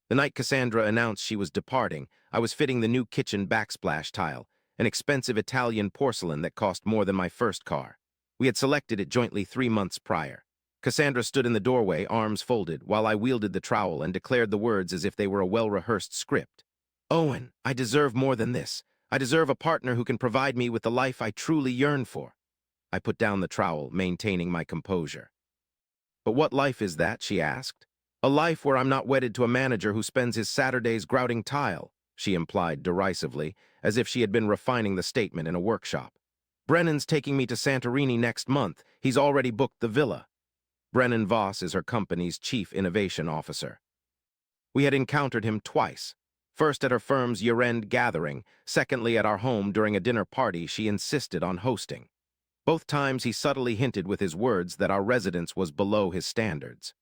The night Cassandra announced she was departing, I was fitting the new kitchen backsplash tile, an expensive Italian porcelain that cost more than my first car. We had selected it jointly 3 months prior. Cassandra stood in the doorway, arms folded, while I wielded the trowel and declared the words as if they were a well-rehearsed script. "Owen, I deserve more than this. I deserve a partner who can provide me with the life I truly yearn for." I put down the trowel, maintaining my composure. "But what life is that?" she asked. "A life where I'm not wedded to a manager who spends his Saturdays grouting tile," she implied derisively, as if she had been refining the statement in a workshop. "Brennan's taking me to Santorini next month. He's already booked the villa." Brennan Voss is her company's chief innovation officer. We had encountered him twice. First at her firm's year-end gathering, secondly at our home during a dinner party she insisted on hosting. Both times he subtly hinted with his words that our residence was below his standards.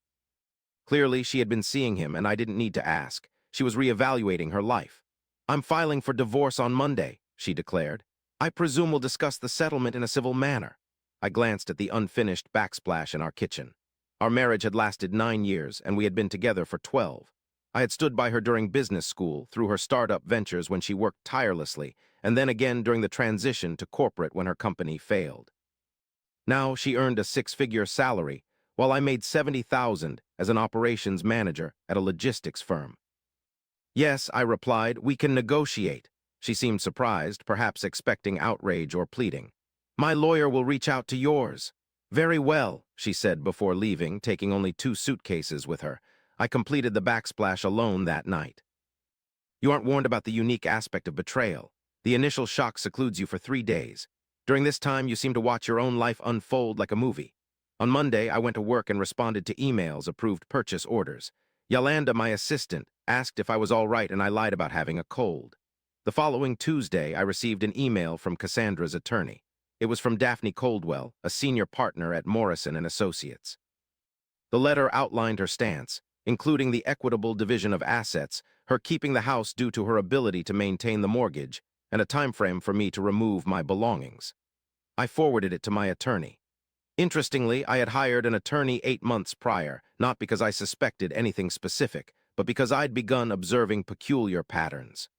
Clearly, she had been seeing him, and I didn't need to ask. She was reevaluating her life. "I'm filing for divorce on Monday," she declared. "I presume we'll discuss the settlement in a civil manner." I glanced at the unfinished backsplash in our kitchen. Our marriage had lasted 9 years, and we had been together for 12. I had stood by her during business school, through her startup ventures when she worked tirelessly, and then again during the transition to corporate when her company failed. Now she earned a 6-figure salary, while I made $70,000 as an operations manager at a logistics firm. "Yes," I replied, "we can negotiate." She seemed surprised, perhaps expecting outrage or pleading. "My lawyer will reach out to yours." "Very well," she said before leaving, taking only 2 suitcases with her. I completed the backsplash alone that night. You aren't warned about the unique aspect of betrayal. The initial shock secludes you for 3 days. During this time, you seem to watch your own life unfold like a movie. On Monday, I went to work and responded to emails, approved purchase orders. Yolanda, my assistant, asked if I was all right, and I lied about having a cold. The following Tuesday, I received an email from Cassandra's attorney. It was from Daphne Coldwell, a senior partner at Morrison & Associates. The letter outlined her stance, including the equitable division of assets, her keeping the house due to her ability to maintain the mortgage, and a time frame for me to remove my belongings. I forwarded it to my attorney. Interestingly, I had hired an attorney 8 months prior, not because I suspected anything specific, but because I'd begun observing peculiar patterns.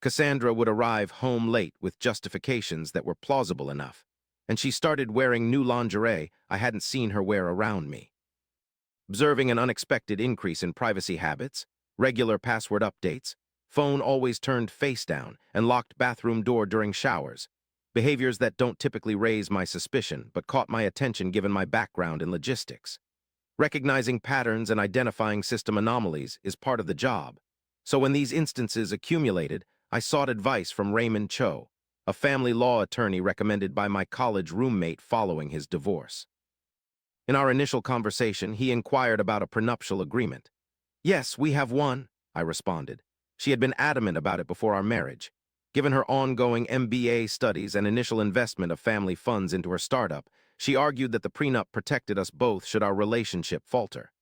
Cassandra would arrive home late with justifications that were plausible enough, and she started wearing new lingerie I hadn't seen her wear around me. Observing an unexpected increase in privacy habits, regular password updates, phone always turned face down, and locked bathroom door during showers. Behaviors that don't typically raise my suspicion, but caught my attention given my background in logistics. Recognizing patterns and identifying system anomalies is part of the job. So when these instances accumulated, I sought advice from Raymond Cho, a family law attorney recommended by my college roommate following his divorce. In our initial conversation, he inquired about a prenuptial agreement. "Yes, we have one," I responded. She had been adamant about it before our marriage. Given her ongoing MBA studies and initial investment of family funds into her startup, she argued that the prenup protected us both should our relationship falter.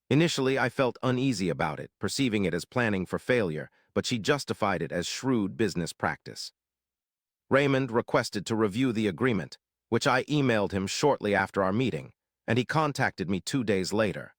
Initially, I felt uneasy about it, perceiving it as planning for failure, but she justified it as shrewd business practice. Raymond requested to review the agreement, which I emailed him shortly after our meeting, and he contacted me 2 days later.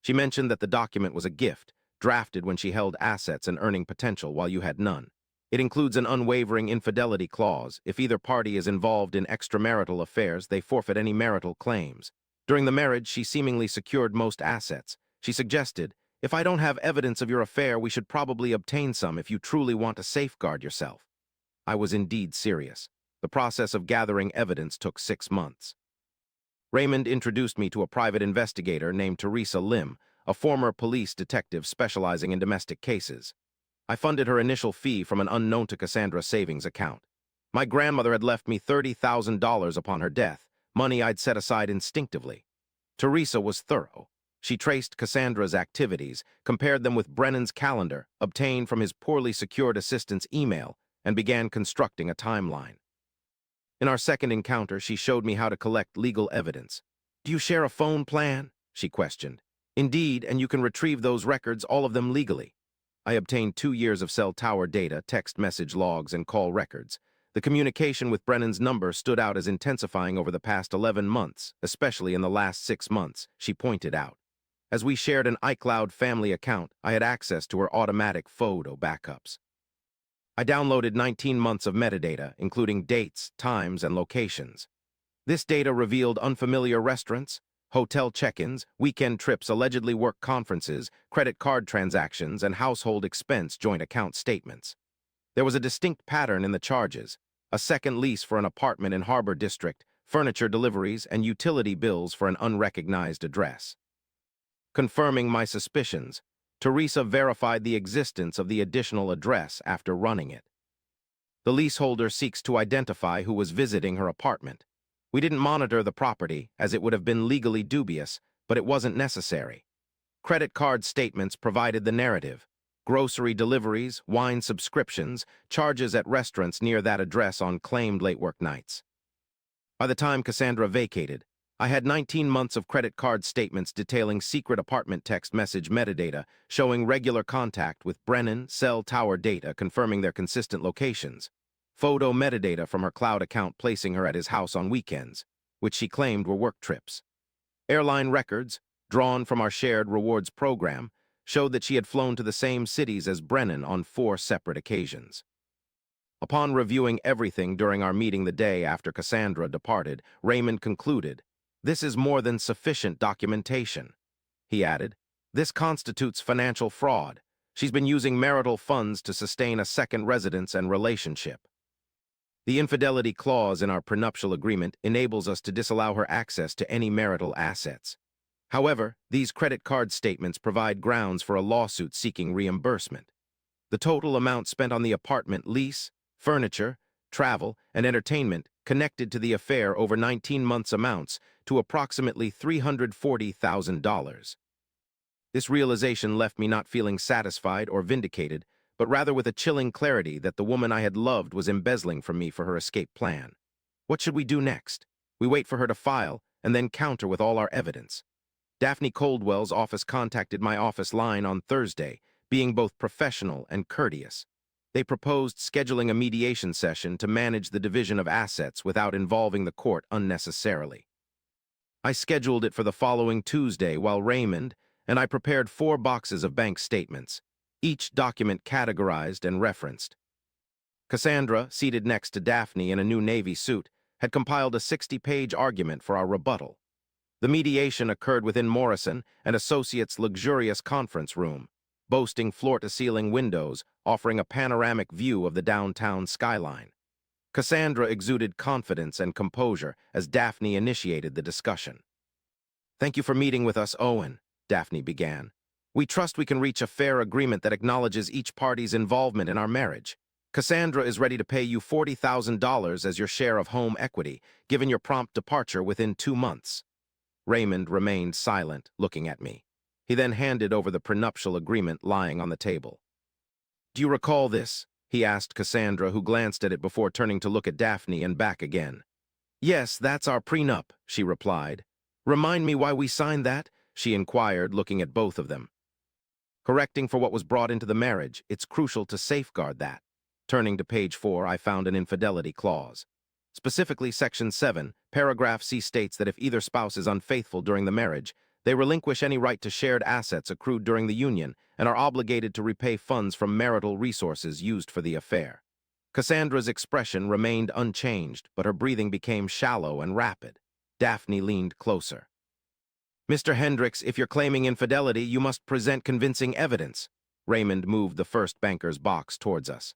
She mentioned that the document was a gift, drafted when she held assets and earning potential while you had none. It includes an unwavering infidelity clause. If either party is involved in extramarital affairs, they forfeit any marital claims. During the marriage, she seemingly secured most assets. She suggested, "If I don't have evidence of your affair, we should probably obtain some if you truly want to safeguard yourself." I was indeed serious. The process of gathering evidence took 6 months. Raymond introduced me to a private investigator named Teresa Lim, a former police detective specializing in domestic cases. I funded her initial fee from an unknown to Cassandra savings account. My grandmother had left me $30,000 upon her death, money I'd set aside instinctively. Teresa was thorough. She traced Cassandra's activities, compared them with Brennan's calendar, obtained from his poorly secured assistant's email, and began constructing a timeline. In our second encounter, she showed me how to collect legal evidence. "Do you share a phone plan?" she questioned. "Indeed, and you can retrieve those records, all of them legally." I obtained 2 years of cell tower data, text message logs, and call records. The communication with Brennan's number stood out as intensifying over the past 11 months, especially in the last 6 months, she pointed out. As we shared an iCloud family account, I had access to her automatic photo backups. I downloaded 19 months of metadata, including dates, times, and locations. This data revealed unfamiliar restaurants, hotel check-ins, weekend trips, allegedly work conferences, credit card transactions, and household expense joint account statements. There was a distinct pattern in the charges: a second lease for an apartment in Harbor District, furniture deliveries, and utility bills for an unrecognized address. Confirming my suspicions, Teresa verified the existence of the additional address after running it. The leaseholder seeks to identify who was visiting her apartment. We didn't monitor the property, as it would have been legally dubious, but it wasn't necessary. Credit card statements provided the narrative: grocery deliveries, wine subscriptions, charges at restaurants near that address on claimed late work nights. By the time Cassandra vacated, I had 19 months of credit card statements detailing secret apartment text message metadata showing regular contact with Brennan, cell tower data confirming their consistent locations, photo metadata from her cloud account placing her at his house on weekends, which she claimed were work trips. Airline records, drawn from our shared rewards program, showed that she had flown to the same cities as Brennan on 4 separate occasions. Upon reviewing everything during our meeting the day after Cassandra departed, Raymond concluded, "This is more than sufficient documentation." He added, "This constitutes financial fraud. She's been using marital funds to sustain a second residence and relationship." The infidelity clause in our prenuptial agreement enables us to disallow her access to any marital assets. However, these credit card statements provide grounds for a lawsuit seeking reimbursement. The total amount spent on the apartment lease, furniture, travel, and entertainment connected to the affair over 19 months amounts to approximately $340,000. This realization left me not feeling satisfied or vindicated, but rather with a chilling clarity that the woman I had loved was embezzling from me for her escape plan. What should we do next? We wait for her to file, and then counter with all our evidence. Daphne Coldwell's office contacted my office line on Thursday, being both professional and courteous. They proposed scheduling a mediation session to manage the division of assets without involving the court unnecessarily. I scheduled it for the following Tuesday while Raymond and I prepared 4 boxes of bank statements, each document categorized and referenced. Cassandra, seated next to Daphne in a new Navy suit, had compiled a 60-page argument for our rebuttal. The mediation occurred within Morrison and Associates' luxurious conference room, boasting floor-to-ceiling windows offering a panoramic view of the downtown skyline. Cassandra exuded confidence and composure as Daphne initiated the discussion. "Thank you for meeting with us, Owen," Daphne began. "We trust we can reach a fair agreement that acknowledges each party's involvement in our marriage. Cassandra is ready to pay you $40,000 as your share of home equity, given your prompt departure within 2 months. Raymond remained silent, looking at me. He then handed over the prenuptial agreement lying on the table. "Do you recall this?" he asked Cassandra, who glanced at it before turning to look at Daphne and back again. "Yes, that's our prenup," she replied. "Remind me why we signed that?" she inquired, looking at both of them. "Correcting for what was brought into the marriage, it's crucial to safeguard that." Turning to page 4, I found an infidelity clause. Specifically, Section 7, Paragraph C states that if either spouse is unfaithful during the marriage, they relinquish any right to shared assets accrued during the union and are obligated to repay funds from marital resources used for the affair. Cassandra's expression remained unchanged, but her breathing became shallow and rapid. Daphne leaned closer. "Mr. Hendricks, if you're claiming infidelity, you must present convincing evidence." Raymond moved the first banker's box towards us.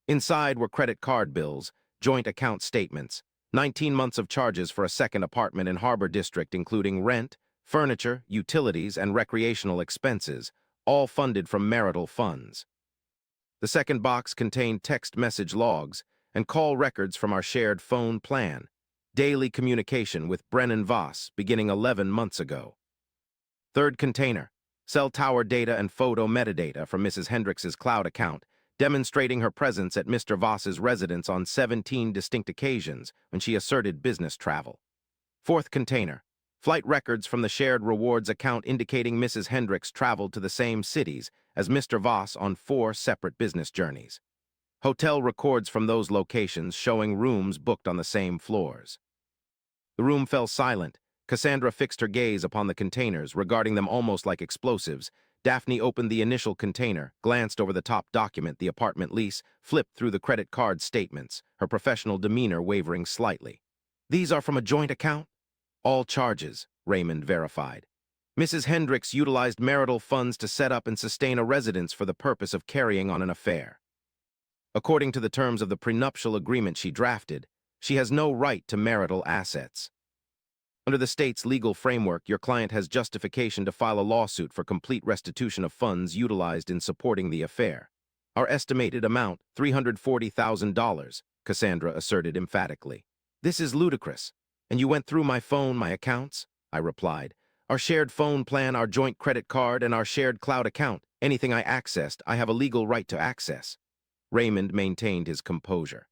Inside were credit card bills, joint account statements, 19 months of charges for a second apartment in Harbor District, including rent, furniture, utilities, and recreational expenses, all funded from marital funds. The second box contained text message logs and call records from our shared phone plan, daily communication with Brennan Voss beginning 11 months ago. Third container, cell tower data and photo metadata from Mrs. Hendricks's cloud account, demonstrating her presence at Mr. Voss's residence on 17 distinct occasions when she asserted business travel. Fourth container, flight records from the shared rewards account indicating Mrs. Hendricks traveled to the same cities as Mr. Voss on 4 separate business journeys. Hotel records from those locations showing rooms booked on the same floors. The room fell silent, Cassandra fixed her gaze upon the containers, regarding them almost like explosives. Daphne opened the initial container, glanced over the top document, the apartment lease, flipped through the credit card statements, her professional demeanor wavering slightly. "These are from a joint account?" "All charges," Raymond verified. "Mrs. Hendricks utilized marital funds to set up and sustain a residence for the purpose of carrying on an affair. According to the terms of the prenuptial agreement she drafted, she has no right to marital assets. Under the state's legal framework, your client has justification to file a lawsuit for complete restitution of funds utilized in supporting the affair. Our estimated amount, $340,000, Cassandra asserted emphatically. "This is ludicrous. And you went through my phone, my accounts?" I replied. "Our shared phone plan, our joint credit card, and our shared cloud account. Anything I accessed, I have a legal right to access." Raymond maintained his composure.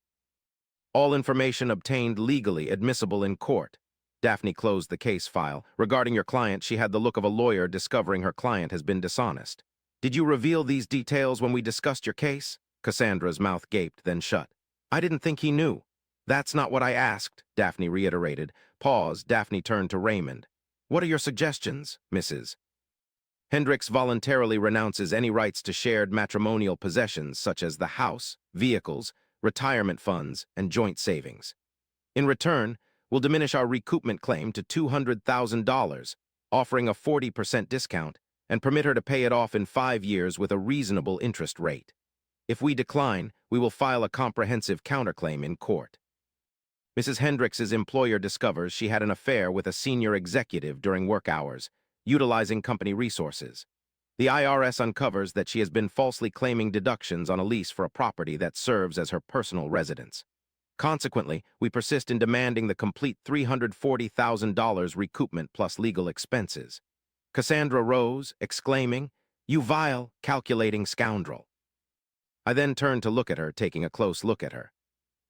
"All information obtained legally admissible in court." Daphne closed the case file. "Regarding your client, she had the look of a lawyer discovering her client has been dishonest. Did you reveal these details when we discussed your case?" Cassandra's mouth gaped, then shut. "I didn't think he knew." "That's not what I asked," Daphne reiterated. Pause. Daphne turned to Raymond. "What are your suggestions, Mrs. Hendricks voluntarily renounces any rights to shared matrimonial possessions such as the house, vehicles, retirement funds, and joint savings. In return, we'll diminish our recoupment claim to $200,000, offering a 40% discount, and permit her to pay it off in 5 years with a reasonable interest rate. If we decline, we will file a comprehensive counterclaim in court." Mrs. Hendricks's employer discovers she had an affair with a senior executive during work hours, utilizing company resources. The IRS uncovers that she has been falsely claiming deductions on a lease for a property that serves as her personal residence. Consequently, we persist in demanding the complete $340,000 recoupment plus legal expenses. Cassandra rose, exclaiming, "You vile, calculating scoundrel." I then turned to look at her, taking a close look at her.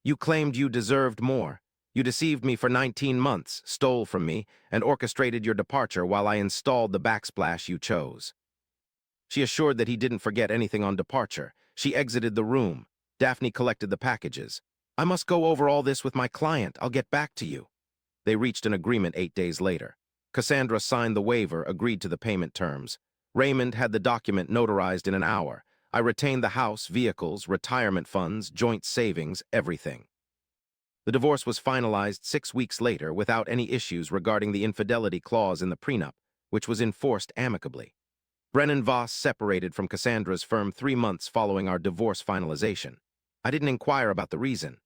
"You claimed you deserved more. You deceived me for 19 months, stole from me, and orchestrated your departure while I installed the backsplash you chose." She assured that he didn't forget anything on departure. She exited the room. Daphne collected the packages. "I must go over all this with my client. I'll get back to you." They reached an agreement 8 days later. Cassandra signed the waiver, agreed to the payment terms. Raymond had the document notarized in an hour. I retained the house, vehicles, retirement funds, joint savings, everything. The divorce was finalized 6 weeks later without any issues regarding the infidelity clause in the prenup, which was enforced amicably. Brennan Voss separated from Cassandra's firm 3 months following our divorce finalization. I didn't inquire about the reason.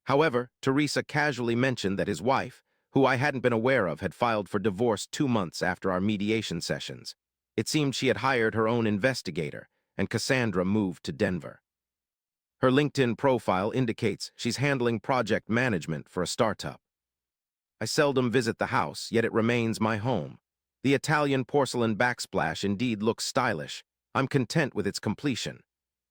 However, Teresa casually mentioned that his wife, who I hadn't been aware of, had filed for divorce 2 months after our mediation sessions. It seemed she had hired her own investigator, and Cassandra moved to Denver. Her LinkedIn profile indicates she's handling project management for a startup. I seldom visit the house, yet it remains my home. The Italian porcelain backsplash indeed looks stylish. I'm content with its completion.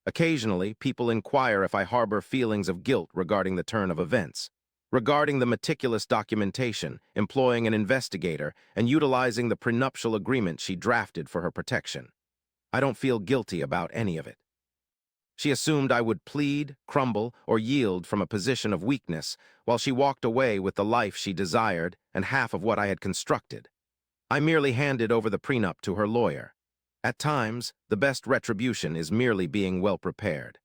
Occasionally, people inquire if I harbor feelings of guilt regarding the turn of events. Regarding the meticulous documentation, employing an investigator, and utilizing the prenuptial agreement she drafted for her protection. I don't feel guilty about any of it. She assumed I would plead, crumble, or yield from a position of weakness, while she walked away with the life she desired and half of what I had constructed. I merely handed over the prenup to her lawyer. At times, the best retribution is merely being well prepared.